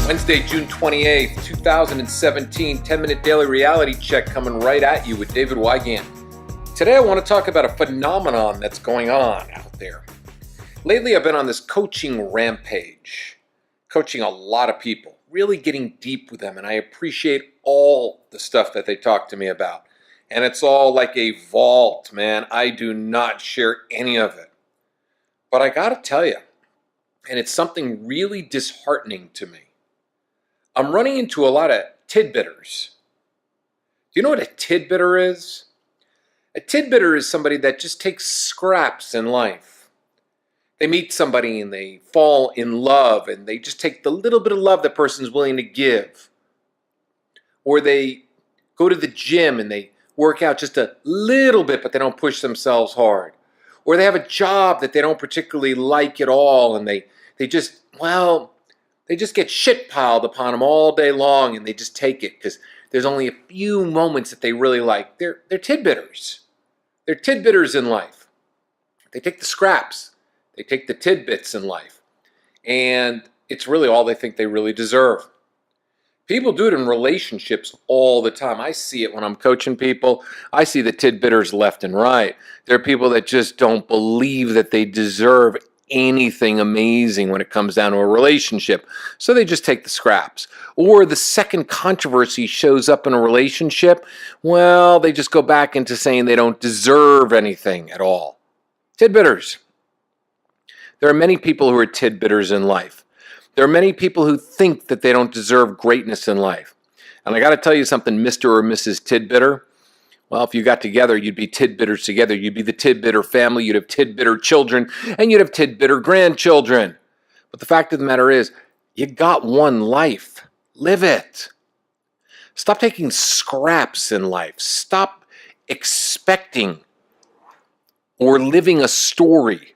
Wednesday, June 28th, 2017, 10-minute daily reality check coming right at you with David Wygant. Today I want to talk about a phenomenon that's going on out there. Lately I've been on this coaching rampage, coaching a lot of people, really getting deep with them, and I appreciate all the stuff that they talk to me about. And it's all like a vault, man. I do not share any of it. But I gotta tell you, and it's something really disheartening to me, I'm running into a lot of Tidbitters. Do you know what a Tidbitter is? A Tidbitter is somebody that just takes scraps in life. They meet somebody and they fall in love and they just take the little bit of love that person's willing to give. Or they go to the gym and they work out just a little bit, but they don't push themselves hard. Or they have a job that they don't particularly like at all and they just get shit piled upon them all day long and they just take it because there's only a few moments that they really like. They're Tidbitters. They're Tidbitters in life. They take the scraps. They take the tidbits in life. And it's really all they think they really deserve. People do it in relationships all the time. I see it when I'm coaching people. I see the Tidbitters left and right. There are people that just don't believe that they deserve anything amazing when it comes down to a relationship. So they just take the scraps. Or the second controversy shows up in a relationship, well, they just go back into saying they don't deserve anything at all. Tidbitters. There are many people who are Tidbitters in life. There are many people who think that they don't deserve greatness in life. And I got to tell you something, Mr. or Mrs. Tidbitter. Well, if you got together, you'd be Tidbitters together. You'd be the Tidbitter family. You'd have Tidbitter children, and you'd have Tidbitter grandchildren. But the fact of the matter is, you got one life. Live it. Stop taking scraps in life. Stop expecting or living a story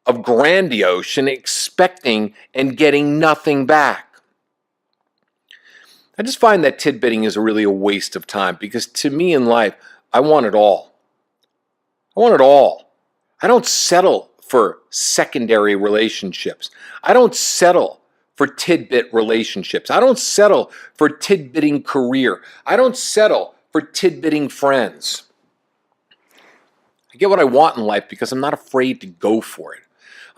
of grandiose and expecting and getting nothing back. I just find that tidbitting is really a waste of time because to me in life, I want it all. I want it all. I don't settle for secondary relationships. I don't settle for tidbit relationships. I don't settle for tidbitting career. I don't settle for tidbitting friends. I get what I want in life because I'm not afraid to go for it.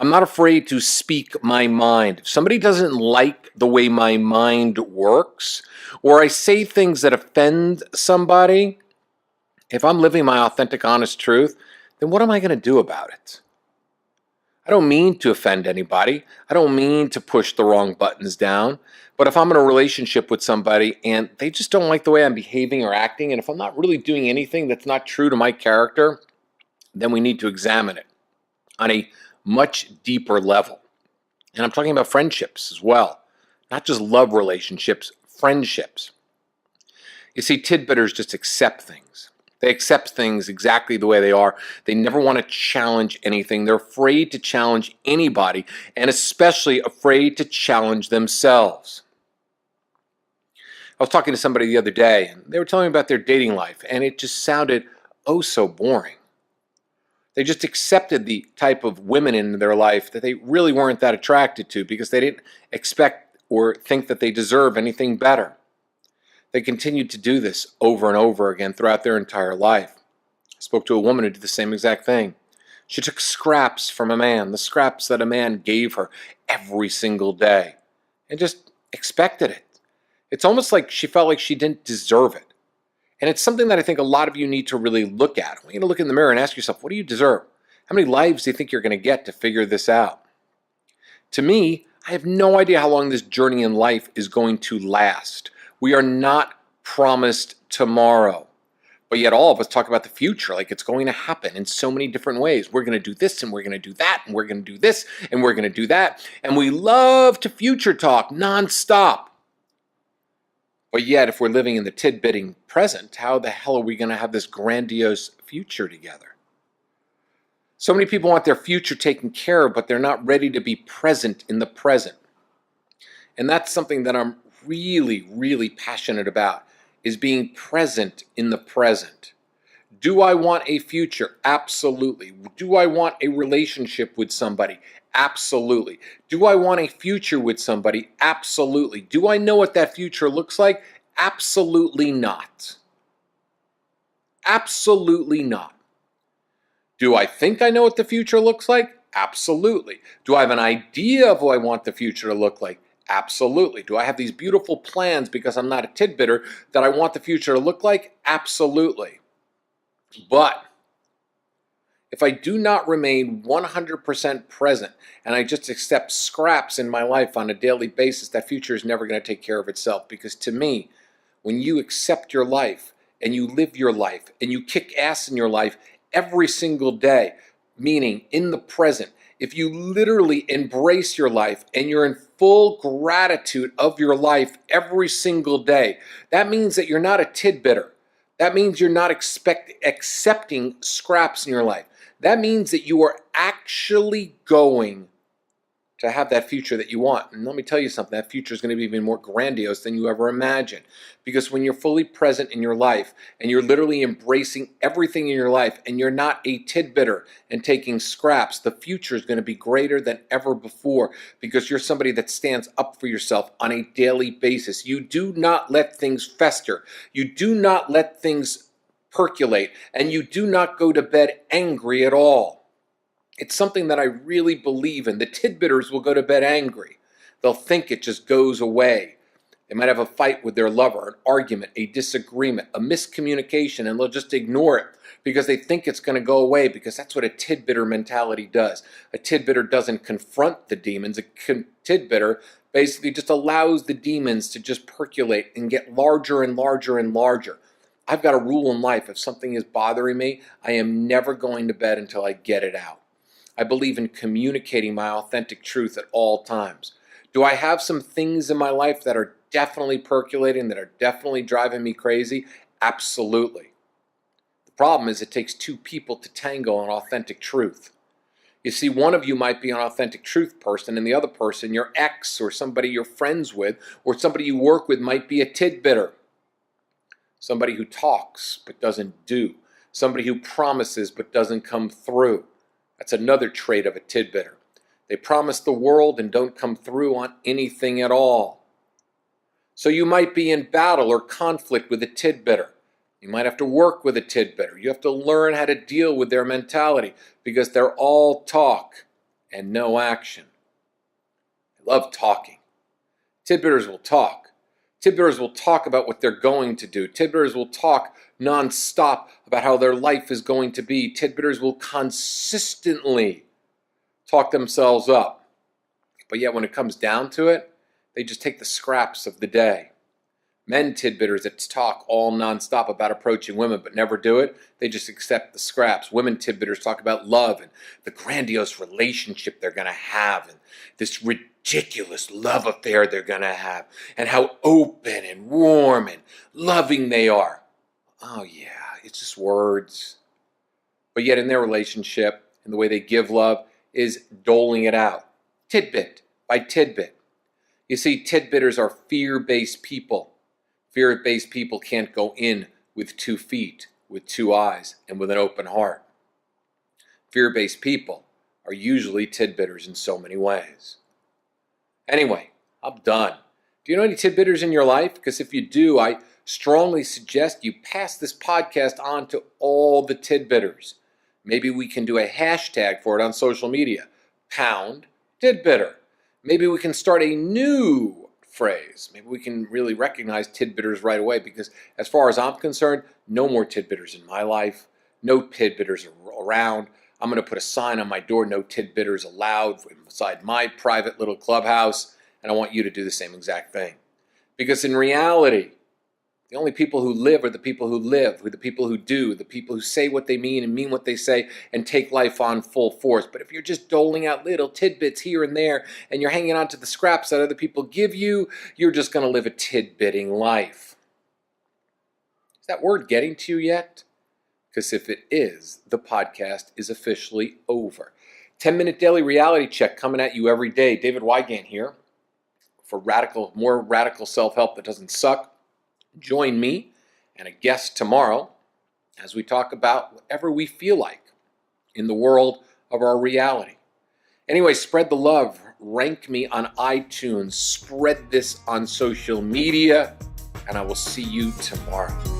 I'm not afraid to speak my mind. If somebody doesn't like the way my mind works, or I say things that offend somebody, if I'm living my authentic, honest truth, then what am I going to do about it? I don't mean to offend anybody. I don't mean to push the wrong buttons down. But if I'm in a relationship with somebody and they just don't like the way I'm behaving or acting, and if I'm not really doing anything that's not true to my character, then we need to examine it on a much deeper level. And I'm talking about friendships as well. Not just love relationships, friendships. You see, Tidbitters just accept things. They accept things exactly the way they are. They never want to challenge anything. They're afraid to challenge anybody, and especially afraid to challenge themselves. I was talking to somebody the other day, and they were telling me about their dating life, and it just sounded oh so boring. They just accepted the type of women in their life that they really weren't that attracted to because they didn't expect or think that they deserve anything better. They continued to do this over and over again throughout their entire life. I spoke to a woman who did the same exact thing. She took scraps from a man, the scraps that a man gave her every single day, and just expected it. It's almost like she felt like she didn't deserve it. And it's something that I think a lot of you need to really look at. You need to look in the mirror and ask yourself, what do you deserve? How many lives do you think you're going to get to figure this out? To me, I have no idea how long this journey in life is going to last. We are not promised tomorrow. But yet all of us talk about the future like it's going to happen in so many different ways. We're going to do this and we're going to do that and we're going to do this and we're going to do that. And we love to future talk nonstop. But yet, if we're living in the tidbitting present, how the hell are we going to have this grandiose future together? So many people want their future taken care of, but they're not ready to be present in the present. And that's something that I'm really, really passionate about, is being present in the present. Do I want a future? Absolutely. Do I want a relationship with somebody? Absolutely. Do I want a future with somebody? Absolutely. Do I know what that future looks like? Absolutely not. Absolutely not. Do I think I know what the future looks like? Absolutely. Do I have an idea of what I want the future to look like? Absolutely. Do I have these beautiful plans because I'm not a tidbitter that I want the future to look like? Absolutely. But if I do not remain 100% present and I just accept scraps in my life on a daily basis, that future is never going to take care of itself. Because to me, when you accept your life and you live your life and you kick ass in your life every single day, meaning in the present, if you literally embrace your life and you're in full gratitude of your life every single day, that means that you're not a tidbitter. That means you're not accepting scraps in your life. That means that you are actually going to have that future that you want. And let me tell you something, that future is going to be even more grandiose than you ever imagined. Because when you're fully present in your life and you're literally embracing everything in your life and you're not a tidbitter and taking scraps, the future is going to be greater than ever before because you're somebody that stands up for yourself on a daily basis. You do not let things fester. You do not let things percolate, and you do not go to bed angry at all. It's something that I really believe in. The tidbitters will go to bed angry. They'll think it just goes away. They might have a fight with their lover, an argument, a disagreement, a miscommunication, and they'll just ignore it because they think it's going to go away, because that's what a tidbitter mentality does. A tidbitter doesn't confront the demons. A tidbitter basically just allows the demons to just percolate and get larger and larger and larger. I've got a rule in life. If something is bothering me, I am never going to bed until I get it out. I believe in communicating my authentic truth at all times. Do I have some things in my life that are definitely percolating, that are definitely driving me crazy? Absolutely. The problem is it takes two people to tango on authentic truth. You see, one of you might be an authentic truth person, and the other person, your ex or somebody you're friends with or somebody you work with, might be a tidbitter. Somebody who talks but doesn't do. Somebody who promises but doesn't come through. That's another trait of a tidbitter. They promise the world and don't come through on anything at all. So you might be in battle or conflict with a tidbitter. You might have to work with a tidbitter. You have to learn how to deal with their mentality because they're all talk and no action. I love talking. Tidbitters will talk. Tidbitters will talk about what they're going to do. Tidbitters will talk nonstop about how their life is going to be. Tidbitters will consistently talk themselves up. But yet when it comes down to it, they just take the scraps of the day. Men tidbitters that talk all nonstop about approaching women but never do it, they just accept the scraps. Women tidbitters talk about love and the grandiose relationship they're going to have and this ridiculous love affair they're going to have and how open and warm and loving they are. Oh yeah, it's just words. But yet in their relationship and the way they give love is doling it out, tidbit by tidbit. You see, tidbitters are fear-based people. Fear-based people can't go in with 2 feet, with 2 eyes, and with an open heart. Fear-based people are usually tidbitters in so many ways. Anyway, I'm done. Do you know any tidbitters in your life? Because if you do, I strongly suggest you pass this podcast on to all the tidbitters. Maybe we can do a hashtag for it on social media. #tidbitter. Maybe we can start a new phrase. Maybe we can really recognize tidbitters right away, because as far as I'm concerned, no more tidbitters in my life. No tidbitters are around. I'm going to put a sign on my door, no tidbitters allowed, inside my private little clubhouse, and I want you to do the same exact thing. Because in reality, the only people who live are the people who live, the people who do, the people who say what they mean and mean what they say and take life on full force. But if you're just doling out little tidbits here and there and you're hanging on to the scraps that other people give you, you're just going to live a tidbitting life. Is that word getting to you yet? Because if it is, the podcast is officially over. 10-minute daily reality check coming at you every day. David Wygant here for more radical self-help that doesn't suck. Join me and a guest tomorrow as we talk about whatever we feel like in the world of our reality. Anyway, spread the love. Rank me on iTunes. Spread this on social media. And I will see you tomorrow.